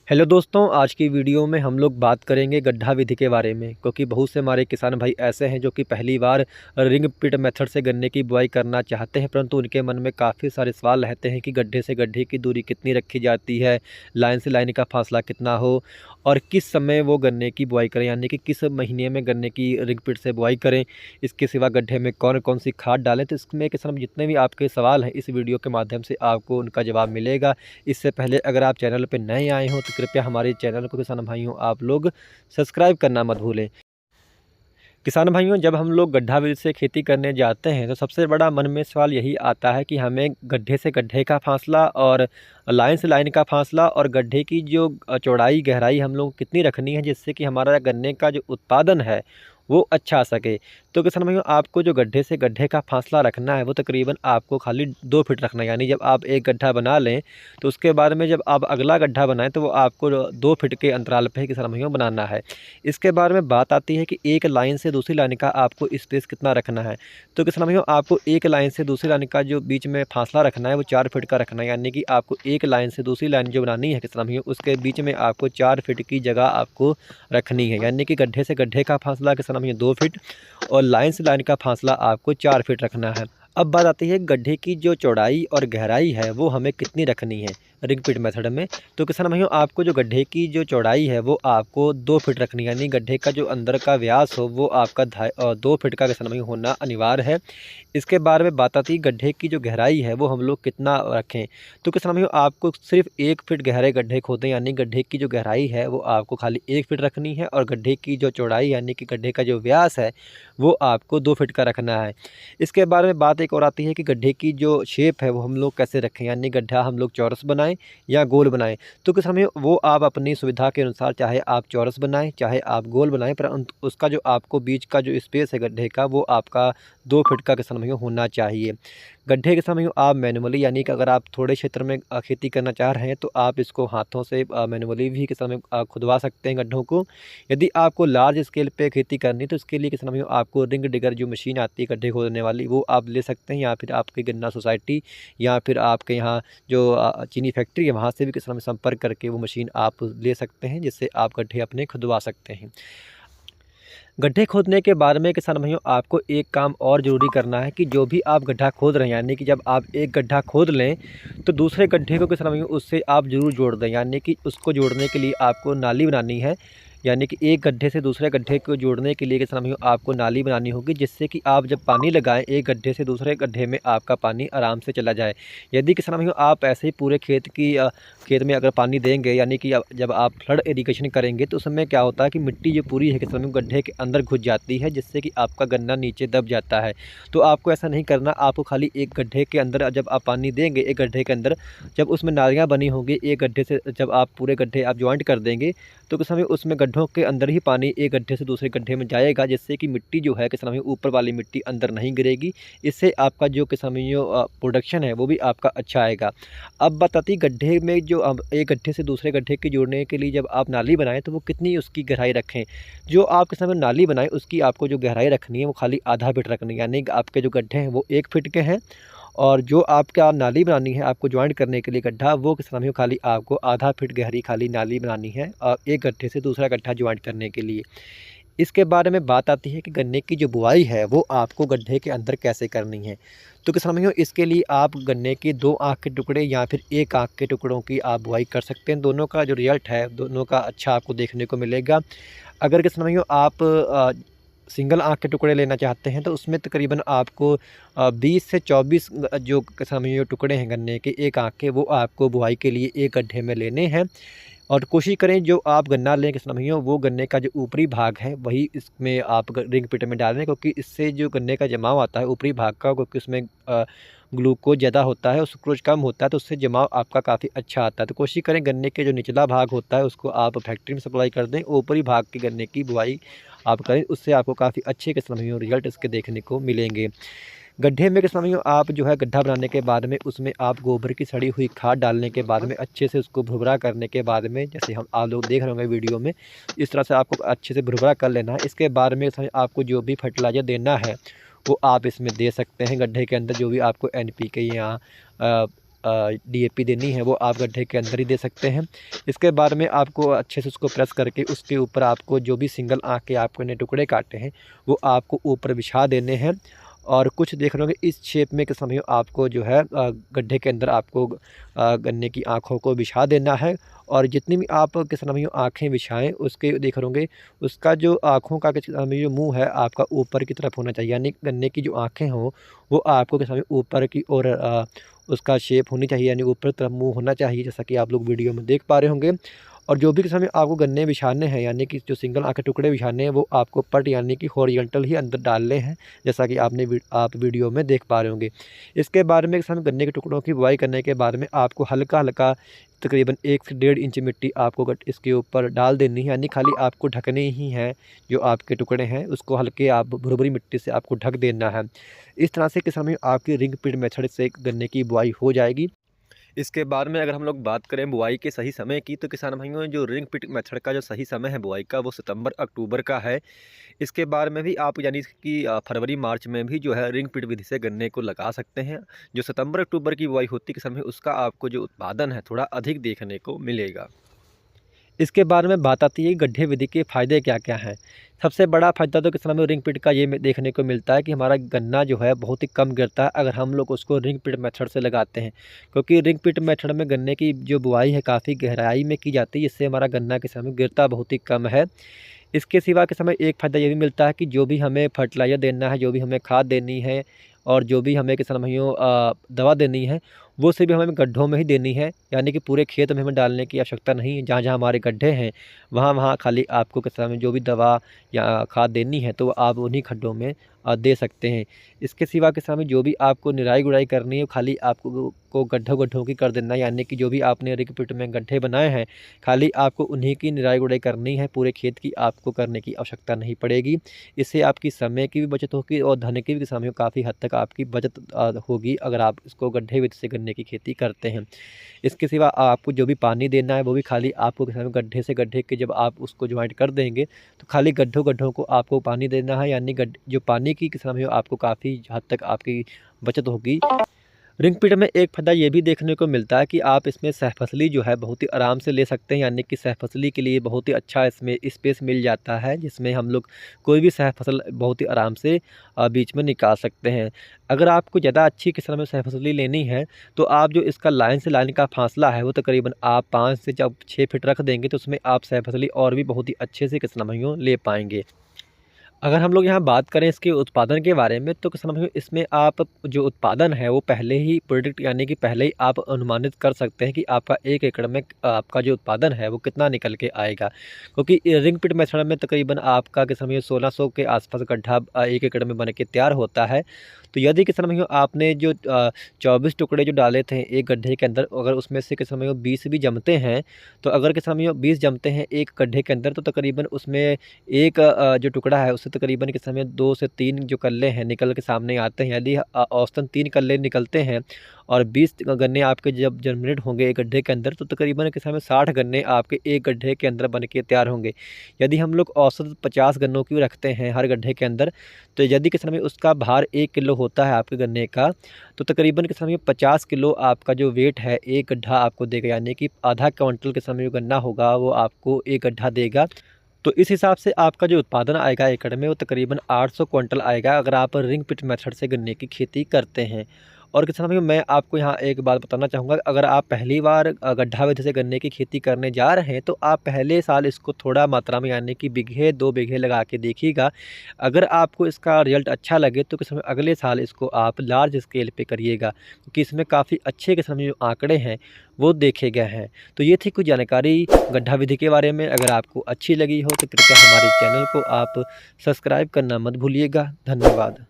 Hello दोस्तों, आज की वीडियो में हम लोग बात करेंगे गड्ढा विधि के बारे में। क्योंकि बहुत से हमारे किसान भाई ऐसे हैं जो कि पहली बार रिंग पिट मेथड से गन्ने की बुआई करना चाहते हैं, परंतु उनके मन में काफ़ी सारे सवाल रहते हैं कि गड्ढे से गड्ढे की दूरी कितनी रखी जाती है, लाइन से लाइन का फासला कितना हो और किस समय वो गन्ने की बुआई करें, यानी कि किस महीने में गन्ने की रिंग पिट से बुआई करें। इसके सिवा गड्ढे में कौन कौन सी खाद डालें। तो इसमें किसान जितने भी आपके सवाल हैं, इस वीडियो के माध्यम से आपको उनका जवाब मिलेगा। इससे पहले अगर आप चैनल पर नए आए हों तो कृपया हमारे चैनल को किसान भाइयों आप लोग सब्सक्राइब करना मत भूलें। किसान भाइयों, जब हम लोग गड्ढा विधि से खेती करने जाते हैं तो सबसे बड़ा मन में सवाल यही आता है कि हमें गड्ढे से गड्ढे का फासला और लाइन से लाइन का फासला और गड्ढे की जो चौड़ाई गहराई हम लोग कितनी रखनी है, जिससे कि हमारा गन्ने का जो उत्पादन है वो अच्छा आ सके। तो किसान भाइयों, आपको जो गड्ढे से गड्ढे का फासला रखना है वो तकरीबन आपको खाली 2 फीट रखना है। यानी जब आप एक गड्ढा बना लें तो उसके बाद में जब आप अगला गड्ढा बनाएं तो वो आपको 2 फीट के अंतराल पे किसान भाइयों बनाना है। इसके बारे में बात आती है कि एक लाइन से दूसरी लाइन का आपको स्पेस कितना रखना है। तो किसान भाइयों, आपको एक लाइन से दूसरी लाइन का जो बीच में फासला रखना है वो 4 फीट का रखना है। यानी कि आपको एक लाइन से दूसरी लाइन जो बनानी है किसान भाइयों, उसके बीच में आपको 4 फीट की जगह आपको रखनी है। यानी कि गड्ढे से गड्ढे का फासला किसान भाइयों 2 फीट और लाइन से लाइन का फासला आपको 4 फीट रखना है। अब बात आती है गड्ढे की जो चौड़ाई और गहराई है वो हमें कितनी रखनी है रिंग पिट मेथड में। तो किसान भाइयों, आपको जो गड्ढे की जो चौड़ाई है वो आपको 2 फीट रखनी है। यानी गड्ढे का जो अंदर का व्यास हो वो आपका 2 फीट का किसान भाइयों होना अनिवार्य है। इसके बारे में बात आती है गड्ढे की जो गहराई है वो हम लोग कितना रखें। तो किसान भाइयों, आपको सिर्फ 1 फीट गहरे गड्ढे खोदें। यानी गड्ढे की जो गहराई है वो आपको खाली 1 फीट रखनी है और गड्ढे की जो चौड़ाई यानी कि गड्ढे का जो व्यास है वो आपको 2 फीट का रखना है। इसके बारे में बात एक और आती है कि गड्ढे की जो शेप है वो हम लोग कैसे रखें। यानी गड्ढा हम लोग चौरस बनाएं या गोल बनाएं। तो किसान भाइयों, वो आप अपनी सुविधा के अनुसार चाहे आप चौरस बनाएं चाहे आप गोल बनाएं, पर उसका जो आपको बीच का जो स्पेस है गड्ढे का वो आपका 2 फीट का किसान भाइयों होना चाहिए। गड्ढे के समय आप मैनुअली, यानी कि अगर आप थोड़े क्षेत्र में खेती करना चाह रहे हैं तो आप इसको हाथों से मैनुअली भी किसान भाइयों खुदवा सकते हैं गड्ढों को। यदि आपको लार्ज स्केल पे खेती करनी है तो इसके लिए किसान भाइयों आपको रिंग डिगर जो मशीन आती है गड्ढे खोदने वाली वो आप ले सकते हैं, या फिर आपकी गन्ना सोसाइटी या फिर आपके यहाँ जो चीनी फैक्ट्री है वहाँ से भी किसान भाई संपर्क करके वो मशीन आप ले सकते हैं, जिससे आप गड्ढे अपने खुदवा सकते हैं। गड्ढे खोदने के बाद में किसान भाइयों आपको एक काम और ज़रूरी करना है कि जो भी आप गड्ढा खोद रहे हैं, यानी कि जब आप एक गड्ढा खोद लें तो दूसरे गड्ढे को किसान भाइयों उससे आप ज़रूर जोड़ दें। यानी कि उसको जोड़ने के लिए आपको नाली बनानी है। यानी कि एक गड्ढे से दूसरे गड्ढे को जोड़ने के लिए किसान भाइयों आपको नाली बनानी होगी, जिससे कि आप जब पानी लगाएं एक गड्ढे से दूसरे गड्ढे में आपका पानी आराम से चला जाए। यदि किसान भाइयों आप ऐसे ही पूरे खेत में अगर पानी देंगे, यानी कि जब आप फ्लड इरिगेशन करेंगे तो उसमें क्या होता है कि मिट्टी जो पूरी है किसान भाइयों गड्ढे के अंदर घुस जाती है, जिससे कि आपका गन्ना नीचे दब जाता है। तो आपको ऐसा नहीं करना। आपको खाली एक गड्ढे के अंदर जब आप पानी देंगे एक गड्ढे के अंदर, जब उसमें नालियाँ बनी होंगी एक गड्ढे से जब आप पूरे गड्ढे आप ज्वाइंट कर देंगे तो किसान भाई उसमें गड्ढों के अंदर ही पानी एक गड्ढे से दूसरे गड्ढे में जाएगा, जिससे कि मिट्टी जो है किसान भाई ऊपर वाली मिट्टी अंदर नहीं गिरेगी। इससे आपका जो किसान भाइयों प्रोडक्शन है वो भी आपका अच्छा आएगा। अब बताती गड्ढे में जो अब एक गड्ढे से दूसरे गड्ढे के जोड़ने के लिए जब आप नाली बनाएं तो वो कितनी उसकी गहराई रखें। जो आप किसान भाई नाली बनाएं उसकी आपको जो गहराई रखनी है वो खाली आधा फीट रखनी है। यानी कि आपके जो गड्ढे हैं वो 1 फीट के हैं और जो आपका नाली बनानी है आपको ज्वाइंट करने के लिए गड्ढा, वो किसान भाइयों खाली आपको आधा फीट गहरी खाली नाली बनानी है और एक गड्ढे से दूसरा गड्ढा ज्वाइंट करने के लिए। इसके बारे में बात आती है कि गन्ने की जो बुआई है वो आपको गड्ढे के अंदर कैसे करनी है। तो किसान भाइयों, इसके लिए आप गन्ने के 2 आँख के टुकड़े या फिर 1 आँख के टुकड़ों की आप बुआई कर सकते हैं। दोनों का जो रिजल्ट है दोनों का अच्छा आपको देखने को मिलेगा। अगर किसान भाइयों आप सिंगल आँख के टुकड़े लेना चाहते हैं तो उसमें तकरीबन आपको 20 से 24 जो किसान भाइयों टुकड़े हैं गन्ने के 1 आँख के, वो आपको बुआई के लिए एक गड्ढे में लेने हैं। और कोशिश करें जो आप गन्ना लें किसान भाइयों वो गन्ने का जो ऊपरी भाग है वही इसमें आप रिंग पिट में डालें, क्योंकि इससे जो गन्ने का जमाव आता है ऊपरी भाग का, क्योंकि उसमें ग्लूकोज ज़्यादा होता है और सुक्रोज कम होता है, तो उससे जमाव आपका काफ़ी अच्छा आता है। तो कोशिश करें गन्ने के जो निचला भाग होता है उसको आप फैक्ट्री में सप्लाई कर दें, ऊपरी भाग के गन्ने की बुआई आप करें, उससे आपको काफ़ी अच्छे किसान भाइयों रिजल्ट इसके देखने को मिलेंगे। गड्ढे में किसान भाइयों आप जो है गड्ढा बनाने के बाद में उसमें आप गोबर की सड़ी हुई खाद डालने के बाद में अच्छे से उसको भुरभुरा करने के बाद में, जैसे हम आप लोग देख रहे होंगे वीडियो में, इस तरह से आपको अच्छे से भुरभुरा कर लेना है। इसके बाद में आपको जो भी फर्टिलाइज़र देना है वो आप इसमें दे सकते हैं। गड्ढे के अंदर जो भी आपको NPK या DAP देनी है वो आप गड्ढे के अंदर ही दे सकते हैं। इसके बाद में आपको अच्छे से उसको प्रेस करके उसके ऊपर आपको जो भी सिंगल आँख के आपने टुकड़े काटे हैं वो आपको ऊपर बिछा देने हैं। और कुछ देख रहे होंगे इस शेप में किस समय आपको जो है गड्ढे के अंदर आपको गन्ने की आँखों को बिछा देना है। और जितनी भी आप किस समय आँखें बिछाएँ उसके देख रहे होंगे उसका जो आँखों का किस समय जो मुँह है आपका ऊपर की तरफ होना चाहिए, यानी गन्ने की जो आँखें हों वो आपको किस समय ऊपर की ओर उसका शेप होनी चाहिए, यानी ऊपर तरफ मुँह होना चाहिए, जैसा कि आप लोग वीडियो में देख पा रहे होंगे। और जो भी किस समय आपको गन्ने बिछाने हैं, यानी कि जो सिंगल आँख के टुकड़े बिछाने हैं वो आपको पट यानी कि हॉरिजॉन्टल ही अंदर डालने हैं, जैसा कि आप वीडियो में देख पा रहे होंगे। इसके बाद में किस समय गन्ने के टुकड़ों की बुआई करने के बाद में आपको हल्का-हल्का तकरीबन 1 से 1.5 इंच मिट्टी आपको इसके ऊपर डाल देनी है, यानी खाली आपको ढकने ही हैं जो आपके टुकड़े हैं उसको हल्के आप भुरभुरी मिट्टी से आपको ढक देना है। इस तरह से किस समय आपकी रिंग पिट मेथड से गन्ने की बुआई हो जाएगी। इसके बाद में अगर हम लोग बात करें बुआई के सही समय की, तो किसान भाइयों जो रिंग पिट मेथड का जो सही समय है बुआई का वो सितंबर अक्टूबर का है। इसके बाद में भी आप यानी कि फरवरी मार्च में भी जो है रिंग पिट विधि से गन्ने को लगा सकते हैं। जो सितंबर अक्टूबर की बुआई होती है किसान भाई उसका आपको जो उत्पादन है थोड़ा अधिक देखने को मिलेगा। इसके बाद में बात आती है गड्ढे विधि के फ़ायदे क्या-क्या हैं। सबसे बड़ा फ़ायदा तो किसान में रिंग पिट का ये देखने को मिलता है कि हमारा गन्ना जो है बहुत ही कम गिरता है अगर हम लोग उसको रिंग पिट मेथड से लगाते हैं। क्योंकि रिंग पिट मेथड में गन्ने की जो बुआई है काफ़ी गहराई में की जाती है, इससे हमारा गन्ना किसान में गिरता बहुत ही कम है। इसके सिवा के समय एक फ़ायदा ये भी मिलता है कि जो भी हमें फर्टिलाइज़र देना है, जो भी हमें खाद देनी है और जो भी हमें किसान भाइयों दवा देनी है, वो सभी हमें गड्ढों में ही देनी है। यानी कि पूरे खेत में हमें डालने की आवश्यकता नहीं है। जहाँ-जहाँ हमारे गड्ढे हैं, वहाँ-वहाँ खाली आपको किसान में जो भी दवा या खाद देनी है, तो आप उन्हीं खड्डों में दे सकते हैं। इसके सिवा किसान में जो भी आपको निराई-गुड़ाई करनी है, खाली आपको गड्ढों-गड्ढों की कर देना है। यानी कि जो भी आपने रिंग पिट में गड्ढे बनाए हैं, खाली आपको उन्हीं की निराई-गुड़ाई करनी है, पूरे खेत की आपको करने की आवश्यकता नहीं पड़ेगी। इससे आपकी समय की भी बचत होगी और धन की भी किसान भाइयों काफ़ी हद तक आपकी बचत होगी अगर आप इसको गड्ढे विधि से गन्ने की खेती करते हैं। इसके सिवा आपको जो भी पानी देना है वो भी खाली आपको किसान गड्ढे से गड्ढे के जब आप उसको जॉइंट कर देंगे तो खाली गड्ढों-गड्ढों को आपको पानी देना है, यानी जो पानी की किसान भाइयों आपको काफ़ी हद तक आपकी बचत होगी। रिंग पिट में एक फ़ायदा ये भी देखने को मिलता है कि आप इसमें सहफसली जो है बहुत ही आराम से ले सकते हैं, यानी कि सहफसली के लिए बहुत ही अच्छा इसमें स्पेस मिल जाता है, जिसमें हम लोग कोई भी सहफसल बहुत ही आराम से बीच में निकाल सकते हैं। अगर आपको ज़्यादा अच्छी किस्म में सहफसली लेनी है, तो आप जो इसका लाइन से लाइन का फासला है वो तकरीबन आप 5 से जब 6 फीट रख देंगे तो उसमें आप सहफसली और भी बहुत ही अच्छे से किसान भाइयों ले पाएँगे। अगर हम लोग यहाँ बात करें इसके उत्पादन के बारे में, तो किसान भाइयों इसमें आप जो उत्पादन है वो पहले ही प्रेडिक्ट यानी कि पहले ही आप अनुमानित कर सकते हैं कि आपका 1 एकड़ में आपका जो उत्पादन है वो कितना निकल के आएगा। क्योंकि रिंग पिट मेथड में तकरीबन आपका किसान भाइयों 1600 के आसपास गड्ढा 1 एकड़ में बन के तैयार होता है। तो यदि किसान भाइयों आपने जो 24 टुकड़े जो डाले थे एक गड्ढे के अंदर, अगर उसमें से किसान भाइयों 20 भी जमते हैं, तो अगर किसान भाइयों 20 जमते हैं एक गड्ढे के अंदर, तो तकरीबन उसमें एक जो टुकड़ा है उससे तकरीबन किस समय 2 से 3 जो कल्ले हैं निकल के सामने आते हैं। यदि औसतन 3 कल्ले निकलते हैं और 20 गन्ने आपके जब जर्मिनेट होंगे एक गड्ढे के अंदर, तो तकरीबन किस समय 60 गन्ने आपके एक गड्ढे के अंदर बन के तैयार होंगे। यदि हम लोग औसत 50 गन्नों की रखते हैं हर गड्ढे के अंदर, तो यदि किस समय उसका भार 1 किलो होता है आपके गन्ने का, तो तकरीबन किस समय 50 किलो आपका जो वेट है एक गड्ढा आपको देगा, यानी कि आधा क्विंटल के समय जो गन्ना होगा वो आपको एक गड्ढा देगा। तो इस हिसाब से आपका जो उत्पादन आएगा एकड़ में वो तकरीबन 800 क्विंटल आएगा अगर आप रिंग पिट मेथड से गन्ने की खेती करते हैं। और किसान भाइयों मैं आपको यहाँ एक बात बताना चाहूँगा, अगर आप पहली बार गड्ढा विधि से गन्ने की खेती करने जा रहे हैं तो आप पहले साल इसको थोड़ा मात्रा में यानी कि बीघे 2 बीघे लगा के देखिएगा। अगर आपको इसका रिजल्ट अच्छा लगे तो किसान भाई अगले साल इसको आप लार्ज स्केल पे करिएगा, क्योंकि इसमें काफ़ी अच्छे किस्म के जो आंकड़े हैं वो देखे गए हैं। तो ये थी कुछ जानकारी गड्ढा विधि के बारे में। अगर आपको अच्छी लगी हो तो कृपया हमारे चैनल को आप सब्सक्राइब करना मत भूलिएगा। धन्यवाद।